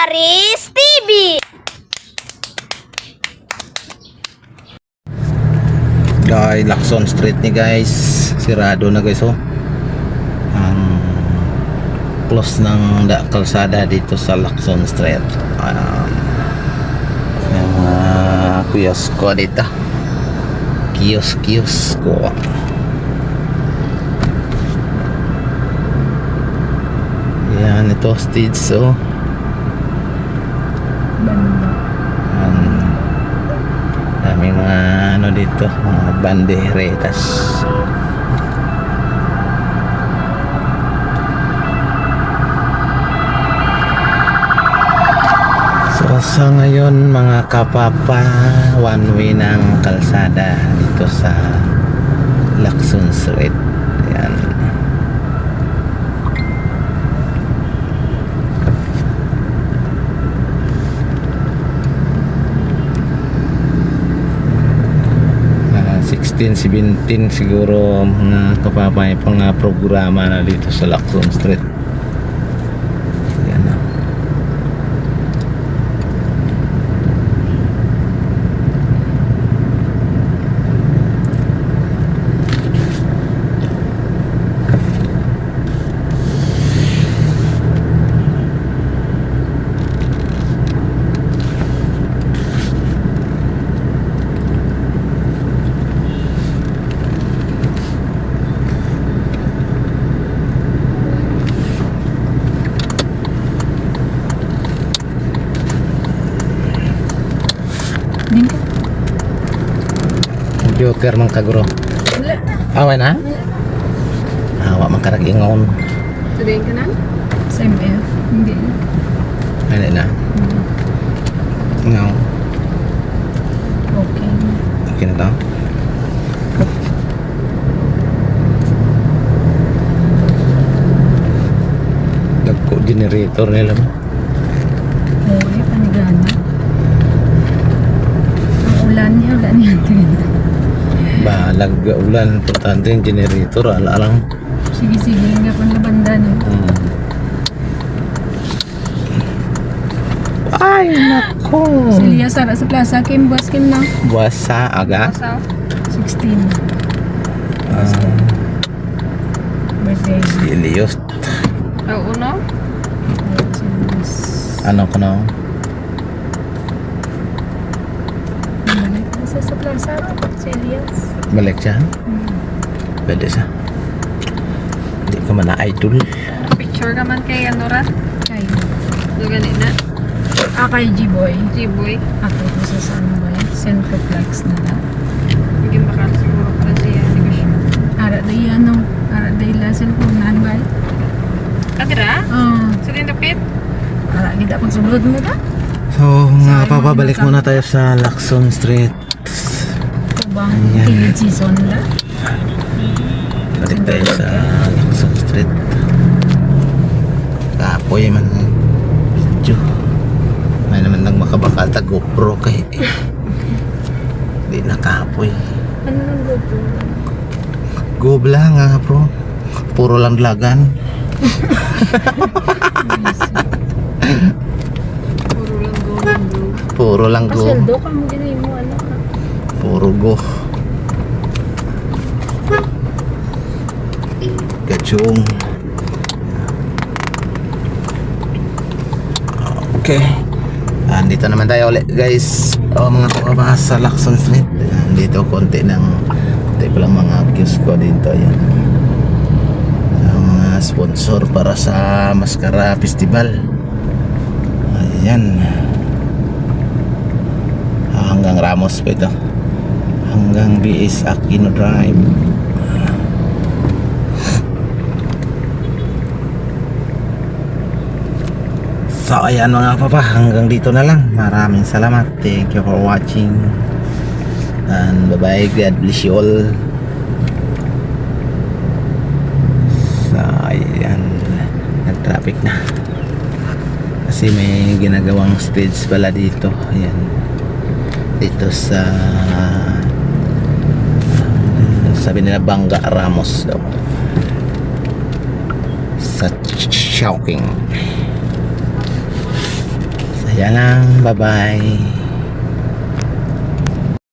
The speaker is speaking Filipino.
Aris TV. Guys, Lacson Street ni guys, sirado na guys oh. Ang close ng kalsada dito sa Lacson Street. Yung kiosko dito. Kiosko. Yan, ito stage oh. Daming mga ano dito, mga banderetas. So sa ngayon mga kapapa, one way ng kalsada dito sa Lacson Street. Yan. Uh, 16, 17 siguro mga kapapa yung pang programa na dito sa Lacson Street. Yan na. Joker mang kaguro. Wala na. Awa na? Awa makarag-ingon. Tuloy ka na? Sa MF? Hindi na. Ano na? Ngaw. Okay. Okay na daw? Nagko generator nila mo. Okay, panigana. Ang ulan niya tingnan. Balag ulan, importante yung generator, ala-alang. Sige, nga pang labanda no. Ay, nako. Si Lia Sara sa plaza, Kim Baskin na. Buwasa aga. Plaza, 16. Birthday. Si Elios. Oo, no? Ano ko na? Balik na siya sa plaza, si Elias. Balik siya? Pwede siya. Hindi ko man na-idol. Picture ka man kay Anora. Kay. So, ganit na. Kay G-Boy. G-Boy. Ako ito sa ano ba yan? Centroplex na lang. Hindi bakal siguro pa siya. Hindi ko sure. Ara day ano? Ara day la cellphone na ano ba? Kadira? Oo. Sa din tapit? Ara kita pag sulod mo ka? So, nga papabalik muna tayo sa Lacson Street. Ito bang Ayan. kilid season na? Balik tayo sa Lacson Street. Kapoy man. Video. May naman nang makabakal ta GoPro kay. Di na kapoy. Ano nang GoPro? Gobla nga bro. Puro lang lagan. Puro lang go. Puro lang go. Pasweldo ka mo din mo ano ka? Puro go. Gachong. Okay. Andito naman tayo ulit guys. Mga kababa sa Lacson Street. Dito konti pa lang mga kiosko dito. Ayan. Mga sponsor para sa Mascara Festival. Ayan. Hanggang Ramos pa ito. Hanggang BS Aquino Drive. So ayan mga papa, hanggang dito na lang. Maraming salamat. Thank you for watching. And bye bye. God bless you all. So ayan, nag-traffic na. Kasi may ginagawang stage pala dito. Ayan. Dito sa sabi nila Bangga Ramos daw. Sa Chowking. Yan lang. Bye-bye.